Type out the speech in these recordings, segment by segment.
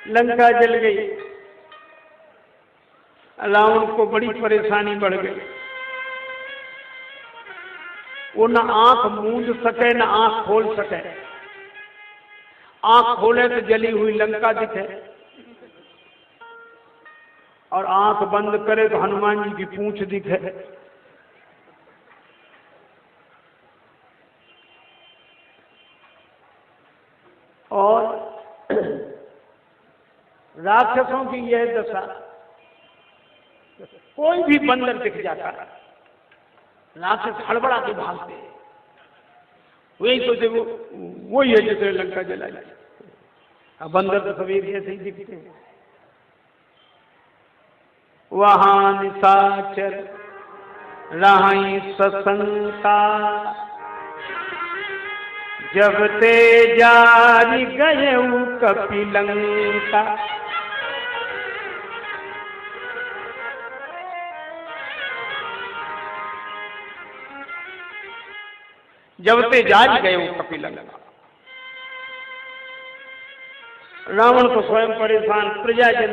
लंका जल गई। रावण को बड़ी परेशानी बढ़ गई। वो न आंख मूंद सके न आंख खोल सके। आंख खोले तो जली हुई लंका दिखे और आंख बंद करे तो हनुमान जी की पूंछ दिखे। और राक्षसों की यह दशा, कोई भी बंदर दिख जाता है राक्षस हड़बड़ा के भागते। वही सोचे वो ही है जिसने लंका जला जाए। अब बंदर तो सभी जैसे ही दिखते हैं। वहां निशाचर रहाई सशंका, जब ते जारी गए कपिलंका। जब ते जारी गए कपिलंका। रावण को स्वयं परेशान, प्रजाजन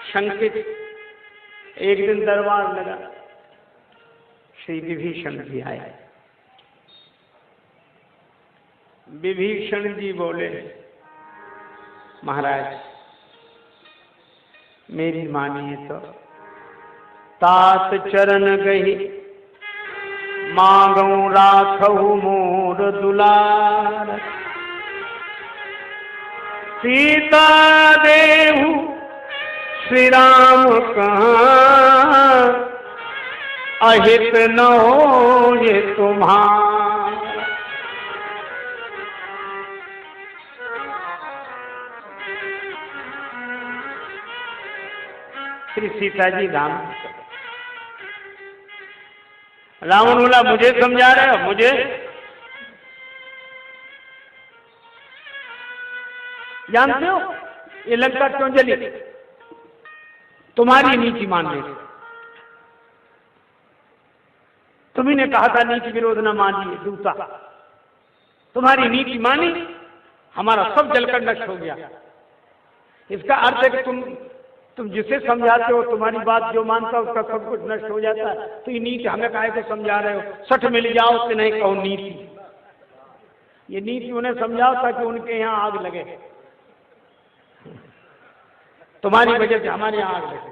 शंकित। एक दिन दरबार लगा, श्री विभीषण जी आए। विभीषण जी बोले, महाराज मेरी मानिए तो तात चरण गही, मांगू राखहु मोर दुलार। सीता देहु श्री राम कहाँ, अहित न हो ये तुम्हार। श्री सीता जी राम। रावण बोला, मुझे समझा रहे हो? मुझे जानते हो ये लंका क्यों जली? तुम्हारी नीति मानने से। तुम्ही ने कहा था नीति विरोध न मानिए दूसरा। तुम्हारी नीति मानी, हमारा सब जलकर नष्ट हो गया। इसका अर्थ है कि तुम जिसे समझाते हो, तुम्हारी बात जो मानता है उसका सब कुछ नष्ट हो जाता है। तो ये नीति हमें काहे को समझा रहे हो? सठ मिल जाओ उससे नहीं कहो नीति। ये नीति उन्हें समझाओ ताकि उनके यहाँ आग लगे। तुम्हारी वजह से हमारे यहाँ आग लगे।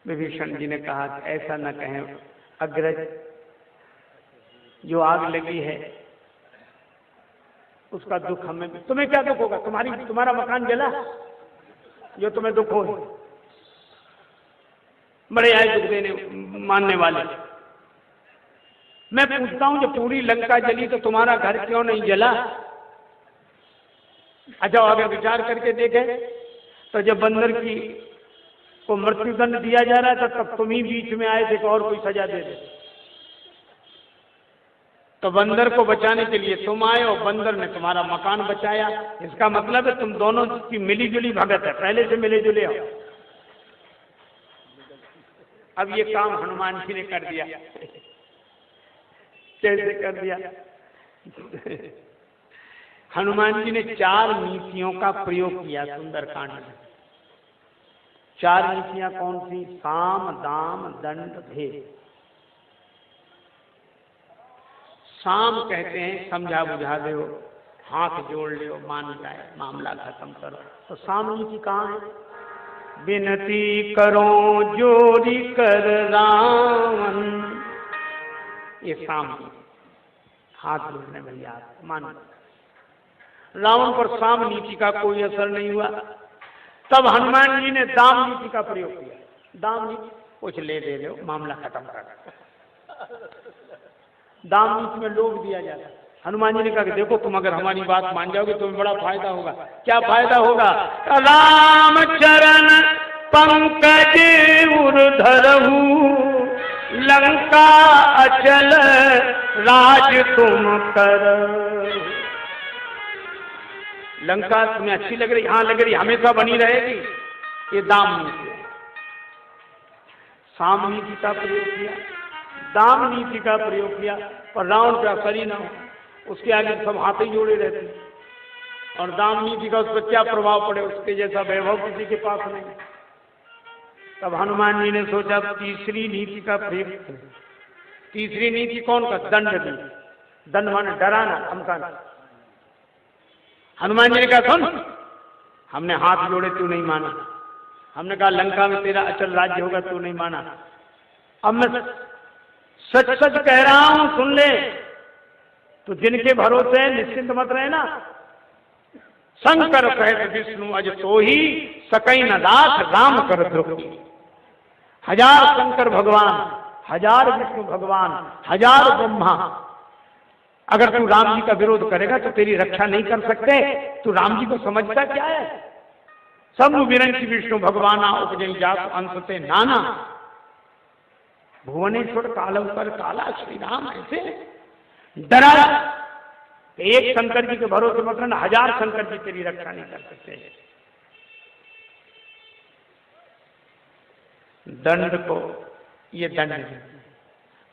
विभीषण जी ने कहा ऐसा न कहें अग्रज, जो आग लगी है उसका दुख हमें। तुम्हें क्या दुख होगा? तुम्हारा मकान जला, जो तुम्हें दुख हो। बड़े आए दुख देने मानने वाले। मैं पूछता हूं, जब पूरी लंका जली तो तुम्हारा घर क्यों नहीं जला? अच्छा, अगर विचार करके देखे तो जब बंदर को मृत्युदंड दिया जा रहा था तब तुम ही बीच में आए थे कि और कोई सजा दे दे। तो बंदर को बचाने के लिए तुम आए और बंदर ने तुम्हारा मकान बचाया। इसका मतलब है तुम दोनों की मिली जुली भगत है, पहले से मिले जुले हो। अब ये काम हनुमान जी ने कर दिया। कैसे कर दिया? हनुमान जी ने 4 नीतियों का प्रयोग किया सुंदरकांड में। 4 नीतियां कौन सी? साम, दाम, दंड, भेद। साम कहते हैं समझा बुझा दो, हाथ जोड़ लो, मान जाए, मामला खत्म करो। तो साम नीति कहाँ है? विनती करो जोरी कर रावण, ये साम नीति। हाथ जोड़ने भैया मानो। रावण पर साम नीति का कोई असर नहीं हुआ। तब हनुमान जी ने दाम नीति का प्रयोग किया। दाम नीति, कुछ ले दे दो, मामला खत्म कर। दाम नीति में लोभ दिया जाता। हनुमान जी ने कहा कि देखो तुम अगर हमारी बात मान जाओगे तो तुम्हें बड़ा फायदा होगा। क्या फायदा होगा? राम चरण पंकज उर्धरहु, लंका अचल राज तुम कर। लंका तुम्हें अच्छी लग रही? हाँ लग रही, हमेशा बनी रहेगी। ये दाम नीति है। साम नीति का प्रयोग किया, दाम नीति का प्रयोग किया, पर रावण का असर ही ना हो। उसके आगे सब हाथ ही जोड़े रहते। और दाम नीति का उस पर क्या प्रभाव पड़े, उसके जैसा वैभव किसी के पास नहीं। तब हनुमान जी ने सोचा तीसरी नीति का प्रयोग करें। तीसरी नीति कौन का? दंड नीति। दंड माने डराना, धमकाना। हनुमान जी ने कहा सुन, हमने हाथ जोड़े तू नहीं माना, हमने कहा लंका में तेरा अचल राज्य होगा तू नहीं माना, अब मैं सच सच कह रहा हूं सुन ले, तो जिनके भरोसे निश्चिंत मत रहे ना। शंकर कहत विष्णु अज तो ही सकई न दास राम कर द्रोही। हजार शंकर भगवान, हजार विष्णु भगवान, हजार ब्रह्मा, अगर तू राम जी का विरोध करेगा तो तेरी रक्षा नहीं कर सकते। तू राम जी को समझता क्या है? सब विरंची विष्णु भगवाना उपजई जात अंशते नाना, भुवनेश्वर कालव कर काला श्री राम। ऐसे डरा, एक शंकर जी के भरोसे मत रहना, हजार शंकर जी तेरी रक्षा नहीं कर सकते। दंड को ये दंड,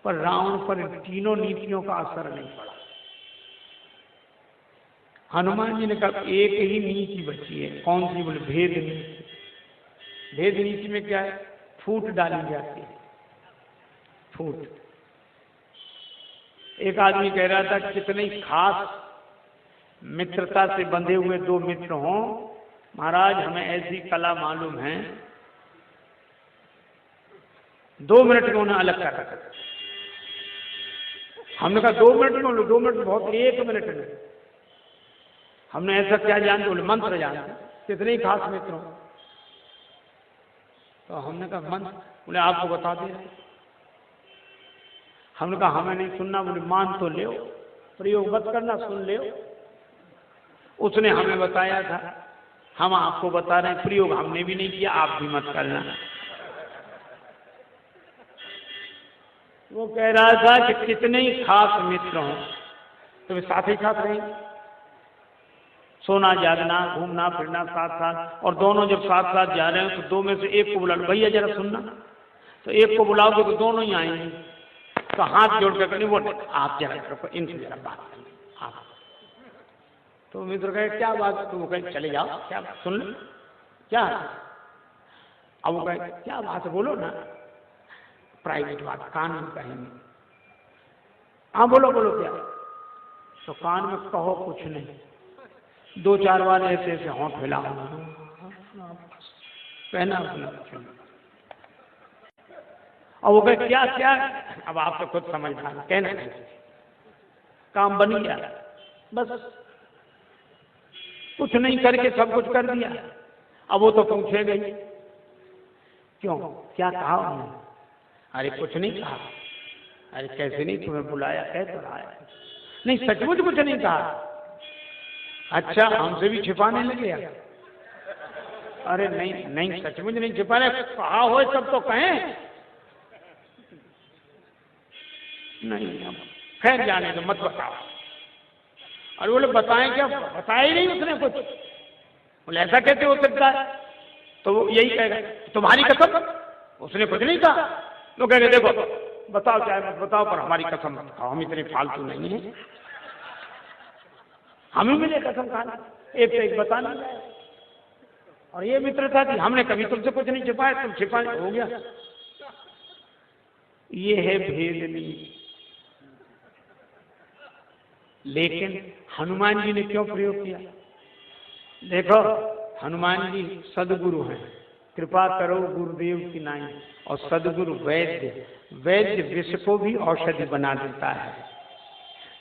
पर रावण पर तीनों नीतियों का असर नहीं पड़ा। हनुमान जी ने कहा एक ही नीति बची है। कौन सी? बोले भेद नीति। भेद नीति में क्या है? फूट डाली जाती है, फूट। एक आदमी कह रहा था कितनी खास मित्रता से बंधे हुए दो मित्र हों, महाराज हमें ऐसी कला मालूम है, 2 मिनट में उन्हें अलग कर रखा। हमने कहा 2 मिनट में? 2 मिनट बहुत, 1 मिनट में। हमने ऐसा क्या जानते? बोले मंत्र जानते। कितने ही खास मित्र हो? तो हमने कहा मंत्र। बोले आपको बता दे। हमने कहा हमें नहीं सुनना। बोले मान तो ले, प्रयोग मत करना, सुन ले। उसने हमें बताया था, हम आपको बता रहे हैं, प्रयोग हमने भी नहीं किया, आप भी मत करना। वो कह रहा था कि कितने ही खास मित्र हों तो वे साथ ही साथ रहेंगे, सोना जागना, घूमना फिरना साथ साथ। और दोनों जब साथ साथ जा रहे हैं तो 2 में से एक को बुला लो, भैया जरा सुनना। तो एक को बुलाओगे तो दोनों ही आएंगे। तो हाथ जोड़ कर नहीं, वो आप जरा इनसे जरा बात करें आप। तो मित्र कहे क्या बात? तो वो कहे चले जाओ, क्या बात सुन लो, क्या? अब वो कहे क्या बात बोलो ना, प्राइवेट बात, कान में कहेंगे। हाँ बोलो बोलो क्या? तो कान में कहो कुछ नहीं, 2-4 बार ऐसे ऐसे होंठ हिलाओ, कहना कुछ। और वो कहे क्या क्या? अब आप तो खुद समझ रहा, कहना काम बन गया, बस कुछ नहीं करके सब कुछ कर दिया। अब वो तो पूछेगा ही क्यों, क्या कहा उन्होंने? अरे कुछ नहीं कहा। अरे कैसे नहीं, तुम्हें बुलाया, कह तो रहा है। नहीं सचमुच कुछ नहीं कहा। अच्छा हमसे भी छिपाने लगे? अरे नहीं नहीं सचमुच नहीं छिपाने, कहा हो सब तो कहें। नहीं अब खैर जाने तो मत बताओ। अरे बोले बताएं क्या? बताया ही नहीं उसने कुछ। बोले ऐसा कैसे हो सकता है? तो वो यही कहेगा तुम्हारी कसम, उसने कुछ नहीं कहा। तो कहेंगे देखो बताओ चाहे मत बताओ, पर हमारी कसम मत खाओ, हम इतने फालतू नहीं है, हमें मिले कसम खाना, एक से एक बताना। और ये मित्रता थी, हमने कभी तुमसे कुछ नहीं छिपाया, तुम छिपाए, हो गया। ये है भेद नीति। लेकिन हनुमान जी ने क्यों प्रयोग किया? देखो हनुमान जी सदगुरु हैं, कृपा करो गुरुदेव की नाई। और सदगुरु वैद्य, वैद्य विष को भी औषधि बना देता है।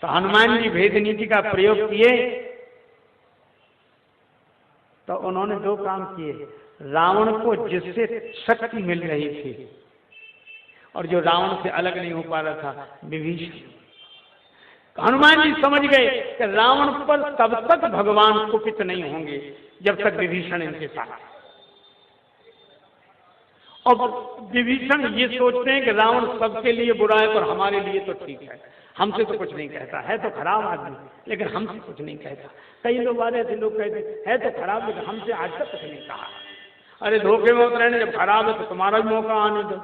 तो हनुमान जी भेद नीति का प्रयोग किए तो उन्होंने 2 काम किए। रावण को जिससे शक्ति मिल रही थी और जो रावण से अलग नहीं हो पा रहा था, विभीषण। हनुमान जी समझ गए कि रावण पर तब तक भगवान कुपित नहीं होंगे जब तक विभीषण इनके साथ। और विभीषण ये सोचते हैं कि रावण सबके लिए बुरा है पर हमारे लिए तो ठीक है, हमसे तो कुछ नहीं कहता है, तो खराब आदमी लेकिन हमसे कुछ नहीं कहता। कई लोग आ रहे थे, लोग कहते है तो खराब लेकिन हमसे आज तक कुछ नहीं कहा। अरे धोखे में उतरे, जब खराब है तो तुम्हारा भी मौका आने दो,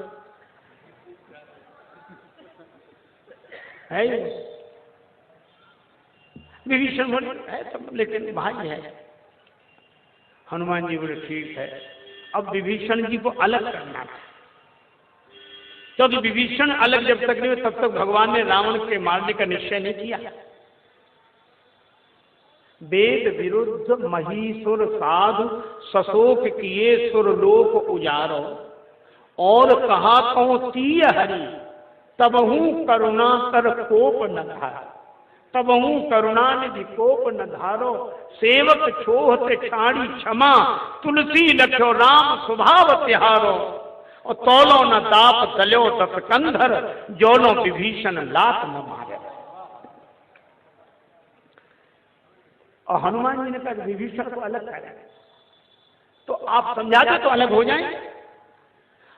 है विभीषण बोले है सब, लेकिन भाई है। हनुमान जी बोले ठीक है। अब विभीषण जी को अलग करना था, क्योंकि विभीषण अलग जब तक नहीं हुए तब तक भगवान ने रावण के मारने का निश्चय नहीं किया। वेद विरुद्ध महीसुर साधु सशोक किए सुरलोक उजारो, और कहा कहो तीय हरि तबहू करुणा कर कोप न धारो, तबहू करुणा निधि कोप न धारो, सेवक छोहते छाड़ी क्षमा, तुलसी लख्यो राम स्वभाव तिहारो, और तौलो न दाप तल्यो तत कंधर, जोनो विभीषण लात न मारे। और हनुमान जी ने कहा विभीषण को अलग करें, तो आप समझाते तो अलग हो जाएं।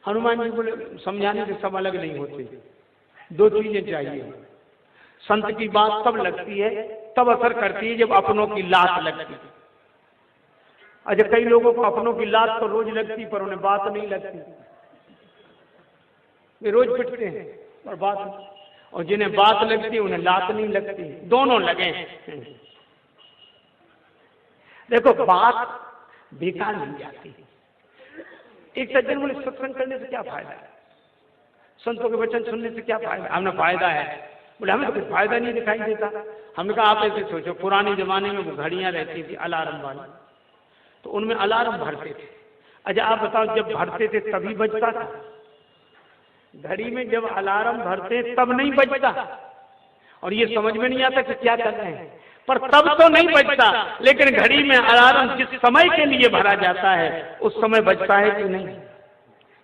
हनुमान जी बोले समझाने से सब अलग नहीं होते, दो चीजें चाहिए। संत की बात तब लगती है, तब असर करती है जब अपनों की लात लगती है। अच्छा, कई लोगों को अपनों की लात तो रोज लगती पर उन्हें बात नहीं लगती, वे रोज पिटते हैं और बात, और जिन्हें बात लगती है उन्हें लात नहीं लगती, दोनों लगे हैं। देखो बात बेकार नहीं जाती। एक सज्जन बोले सत्संग करने से क्या फायदा है, संतों के वचन सुनने से क्या फायदा? हमने फायदा है। बोले हमें तो कुछ फायदा नहीं दिखाई देता। हमने कहा आप ऐसे सोचो, पुराने जमाने में वो घड़ियां रहती थी अलार्म वाली, तो उनमें अलार्म भरते थे। अच्छा आप बताओ, जब भरते थे तभी बजता था? घड़ी में जब अलार्म भरते तब नहीं बजता, और ये समझ में नहीं आता कि क्या कर रहे हैं, पर तब तो नहीं बजता। लेकिन घड़ी में अलार्म जिस समय के लिए भरा जाता है उस समय बजता है कि नहीं?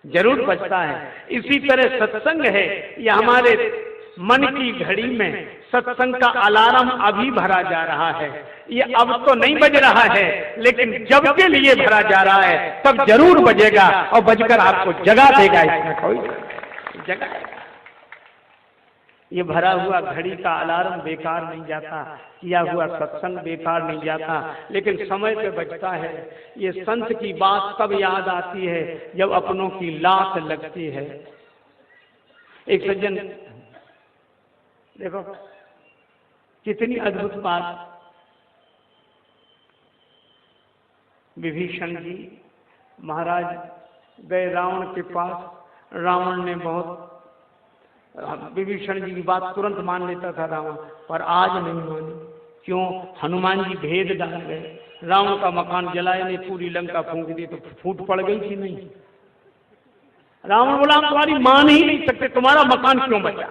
जरूर बजता है। इसी तरह सत्संग है, यह हमारे मन की घड़ी में सत्संग का अलार्म अभी भरा जा रहा है। ये अब तो नहीं बज रहा है, लेकिन जब के लिए भरा जा रहा है तब जरूर बजेगा, और बजकर आपको जगा देगा। इसमें कोई जगा, ये भरा हुआ घड़ी का अलार्म बेकार नहीं जाता, किया हुआ सत्संग बेकार नहीं जाता, लेकिन समय पे बजता है। ये संत की बात तब याद आती है जब अपनों की लात लगती है। एक सज्जन, देखो कितनी अद्भुत बात, विभीषण जी महाराज गए रावण के पास। रावण ने बहुत, विभीषण जी की बात तुरंत मान लेता था रावण, पर आज नहीं मानी। क्यों? हनुमान जी भेद डाल गए। रावण का मकान जलाए नहीं, पूरी लंका फूंक दी, तो फूट पड़ गई कि नहीं? रावण बोला हम तुम्हारी मान ही नहीं सकते, तुम्हारा मकान क्यों बचा?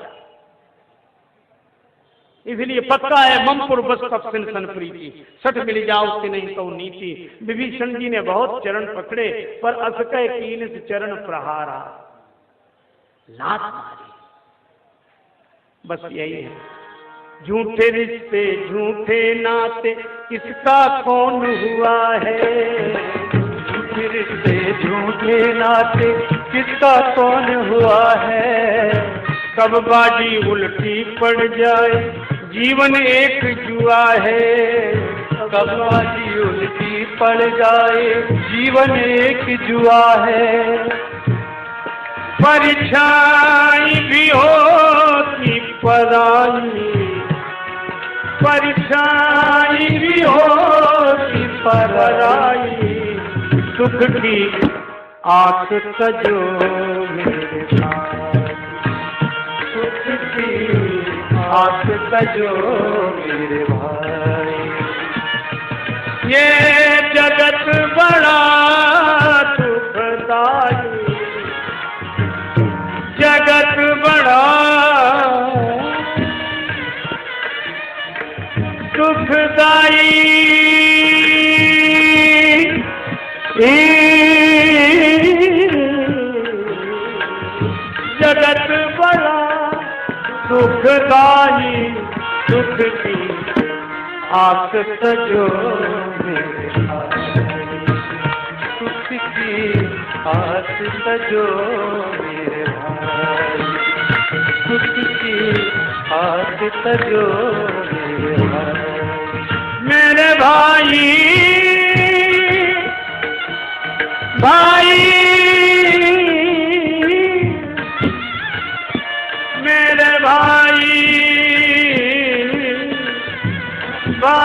इसलिए पक्का है ममपुर बस तब सन प्रीति, सठ मिल जाओ कि नहीं तो नीति। विभीषण जी ने बहुत चरण पकड़े, पर असकय कीन से चरण प्रहारा, लात मारी। बस यही है, झूठे रिश्ते झूठे नाते किसका कौन हुआ है? झूठे रिश्ते झूठे नाते किसका कौन हुआ है? कब बाजी उल्टी पड़ जाए जीवन एक जुआ है। कब बाजी उल्टी पड़ जाए जीवन एक जुआ है। परछाई भी होती पराई, परछाई भी होती पराई, सुख की आस सजो मेरे भाई, सुख की आस सजो मेरे भाई। ये जगत बड़ा सुखदाई, जगत बड़ा सुखदाई, जगत बड़ा सुखदाई, सुख की आस सजो मेरे भाई, सुख की आस सजो मेरे भाई, सुख की आस सजो मेरे भाई। मेरे भाई भाई मेरे भाई भाई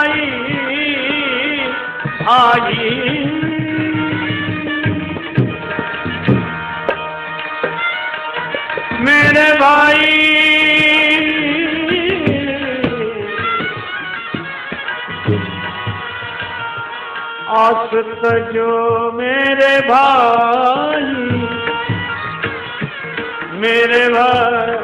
आई। मेरे भाई आस तजो मेरे भाई, मेरे भाई